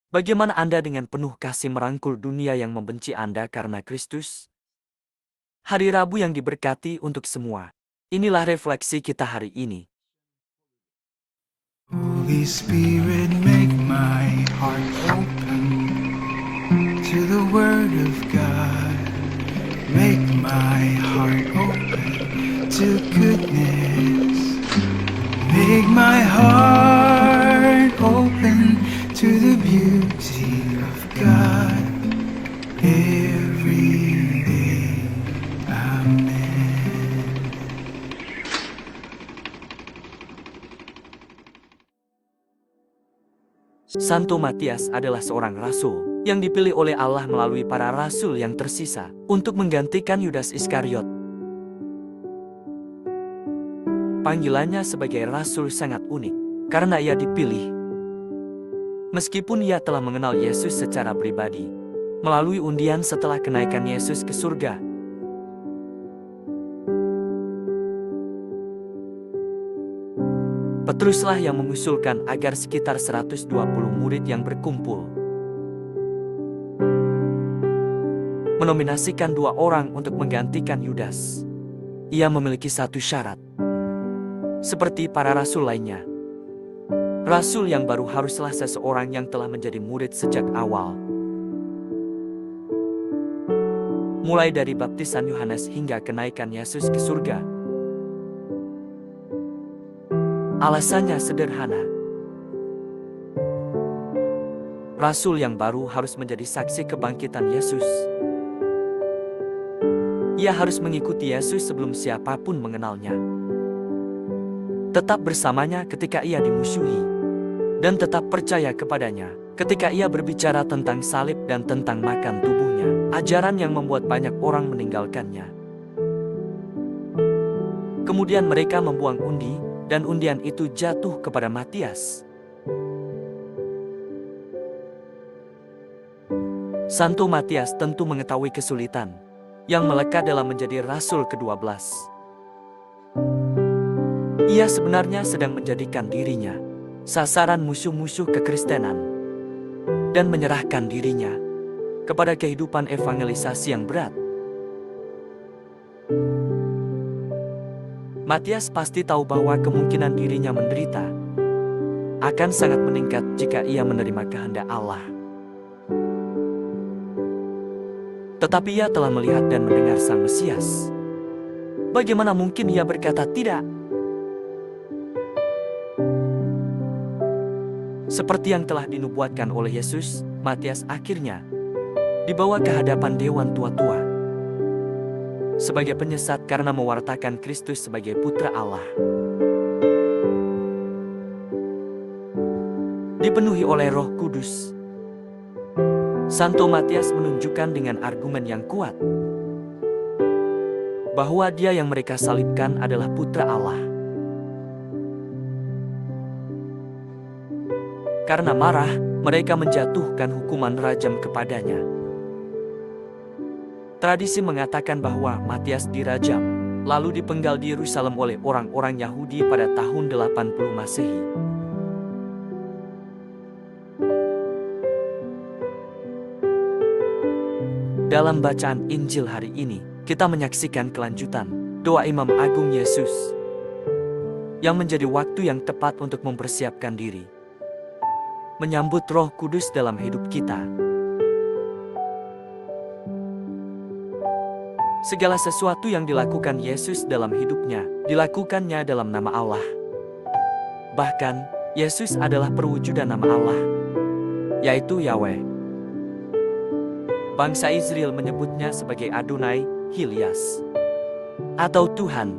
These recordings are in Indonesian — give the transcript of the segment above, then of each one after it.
Bagaimana Anda dengan penuh kasih merangkul dunia yang membenci Anda karena Kristus? Hari Rabu yang diberkati untuk semua. Inilah refleksi kita hari ini. Holy Spirit, make my heart open to the Word of God. Make my heart open to goodness. Make my heart open to the beauty of God every day. Amen. Santo Matias adalah seorang rasul yang dipilih oleh Allah melalui para rasul yang tersisa untuk menggantikan Yudas Iskariot. Panggilannya sebagai rasul sangat unik karena ia dipilih. Meskipun ia telah mengenal Yesus secara pribadi melalui undian setelah kenaikan Yesus ke surga. Petruslah yang mengusulkan agar sekitar 120 murid yang berkumpul menominasikan 2 orang untuk menggantikan Yudas. Ia memiliki satu syarat. Seperti para rasul lainnya, rasul yang baru haruslah seseorang yang telah menjadi murid sejak awal. Mulai dari baptisan Yohanes hingga kenaikan Yesus ke surga. Alasannya sederhana. Rasul yang baru harus menjadi saksi kebangkitan Yesus. Ia harus mengikuti Yesus sebelum siapapun mengenalnya. Tetap bersamanya ketika ia dimusuhi. Dan tetap percaya kepadanya ketika ia berbicara tentang salib dan tentang makan tubuhnya. Ajaran yang membuat banyak orang meninggalkannya. Kemudian mereka membuang undi, dan undian itu jatuh kepada Matias. Santo Matias tentu mengetahui kesulitan yang melekat dalam menjadi rasul ke-12. Ia sebenarnya sedang menjadikan dirinya sasaran musuh-musuh kekristenan dan menyerahkan dirinya kepada kehidupan evangelisasi yang berat. Matias pasti tahu bahwa kemungkinan dirinya menderita akan sangat meningkat jika ia menerima kehendak Allah. Tetapi ia telah melihat dan mendengar Sang Mesias. Bagaimana mungkin ia berkata tidak? Seperti yang telah dinubuatkan oleh Yesus, Matias akhirnya dibawa ke hadapan dewan tua-tua sebagai penyesat karena mewartakan Kristus sebagai Putra Allah. Dipenuhi oleh Roh Kudus, Santo Matias menunjukkan dengan argumen yang kuat bahwa dia yang mereka salibkan adalah Putra Allah. Karena marah, mereka menjatuhkan hukuman rajam kepadanya. Tradisi mengatakan bahwa Matias dirajam, lalu dipenggal di Yerusalem oleh orang-orang Yahudi pada tahun 80 Masehi. Dalam bacaan Injil hari ini, kita menyaksikan kelanjutan doa Imam Agung Yesus yang menjadi waktu yang tepat untuk mempersiapkan diri menyambut Roh Kudus dalam hidup kita. Segala sesuatu yang dilakukan Yesus dalam hidupnya, dilakukannya dalam nama Allah. Bahkan, Yesus adalah perwujudan nama Allah, yaitu Yahweh. Bangsa Israel menyebutnya sebagai Adonai, Hilyas, atau Tuhan.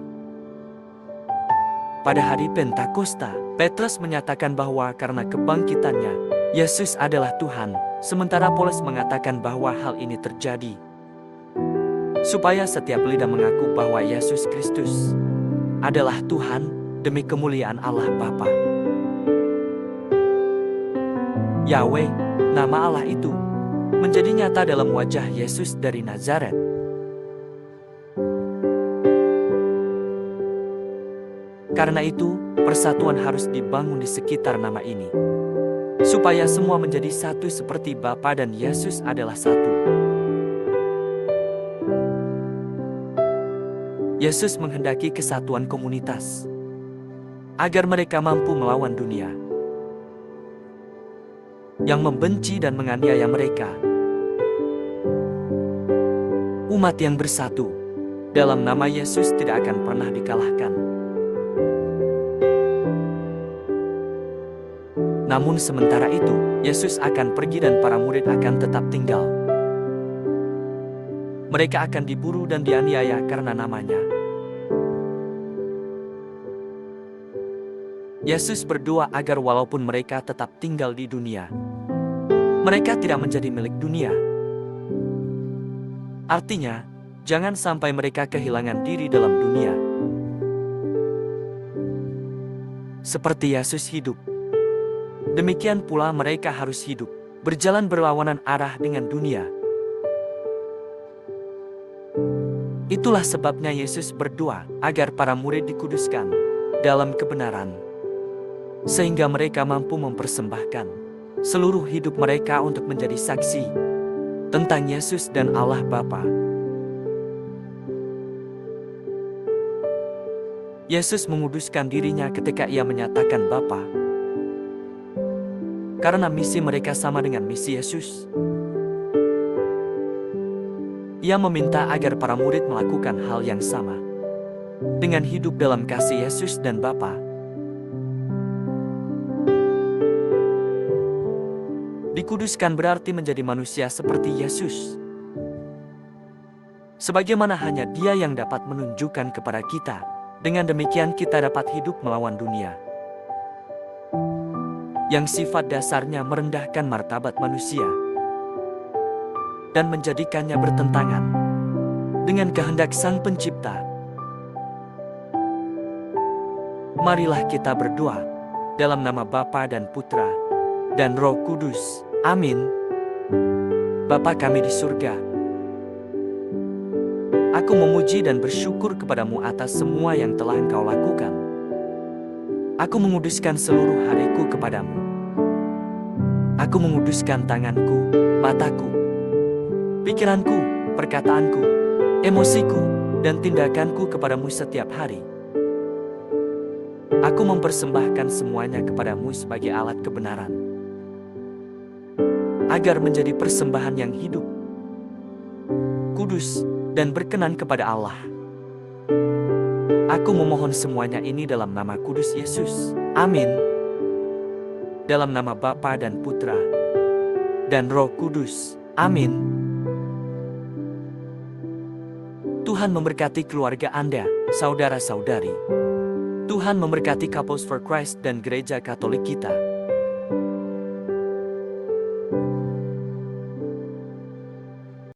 Pada hari Pentakosta, Petrus menyatakan bahwa karena kebangkitannya, Yesus adalah Tuhan, sementara Paulus mengatakan bahwa hal ini terjadi supaya setiap lidah mengaku bahwa Yesus Kristus adalah Tuhan demi kemuliaan Allah Bapa. Yahweh, nama Allah itu, menjadi nyata dalam wajah Yesus dari Nazaret. Karena itu, persatuan harus dibangun di sekitar nama ini. supaya semua menjadi satu seperti Bapa dan Yesus adalah satu. Yesus menghendaki kesatuan komunitas, agar mereka mampu melawan dunia yang membenci dan menganiaya mereka. Umat yang bersatu dalam nama Yesus tidak akan pernah dikalahkan. Namun sementara itu, Yesus akan pergi dan para murid akan tetap tinggal. Mereka akan diburu dan dianiaya karena namanya. Yesus berdoa agar walaupun mereka tetap tinggal di dunia, mereka tidak menjadi milik dunia. Artinya, jangan sampai mereka kehilangan diri dalam dunia. Seperti Yesus hidup, demikian pula mereka harus hidup, berjalan berlawanan arah dengan dunia. Itulah sebabnya Yesus berdoa agar para murid dikuduskan dalam kebenaran, sehingga mereka mampu mempersembahkan seluruh hidup mereka untuk menjadi saksi tentang Yesus dan Allah Bapa. Yesus menguduskan dirinya ketika ia menyatakan Bapa, karena misi mereka sama dengan misi Yesus. Ia meminta agar para murid melakukan hal yang sama, dengan hidup dalam kasih Yesus dan Bapa. Dikuduskan berarti menjadi manusia seperti Yesus. Sebagaimana hanya Dia yang dapat menunjukkan kepada kita, dengan demikian kita dapat hidup melawan dunia yang sifat dasarnya merendahkan martabat manusia dan menjadikannya bertentangan dengan kehendak Sang Pencipta. Marilah kita berdoa dalam nama Bapa dan Putra dan Roh Kudus. Amin. Bapa kami di surga, aku memuji dan bersyukur kepadamu atas semua yang telah Engkau lakukan. Aku menguduskan seluruh hariku kepadamu. Aku menguduskan tanganku, mataku, pikiranku, perkataanku, emosiku, dan tindakanku kepadamu setiap hari. Aku mempersembahkan semuanya kepadamu sebagai alat kebenaran, agar menjadi persembahan yang hidup, kudus, dan berkenan kepada Allah. Aku memohon semuanya ini dalam nama kudus Yesus. Amin. Dalam nama Bapa dan Putra dan Roh Kudus. Amin. Tuhan memberkati keluarga Anda, saudara-saudari. Tuhan memberkati Couples for Christ dan Gereja Katolik kita.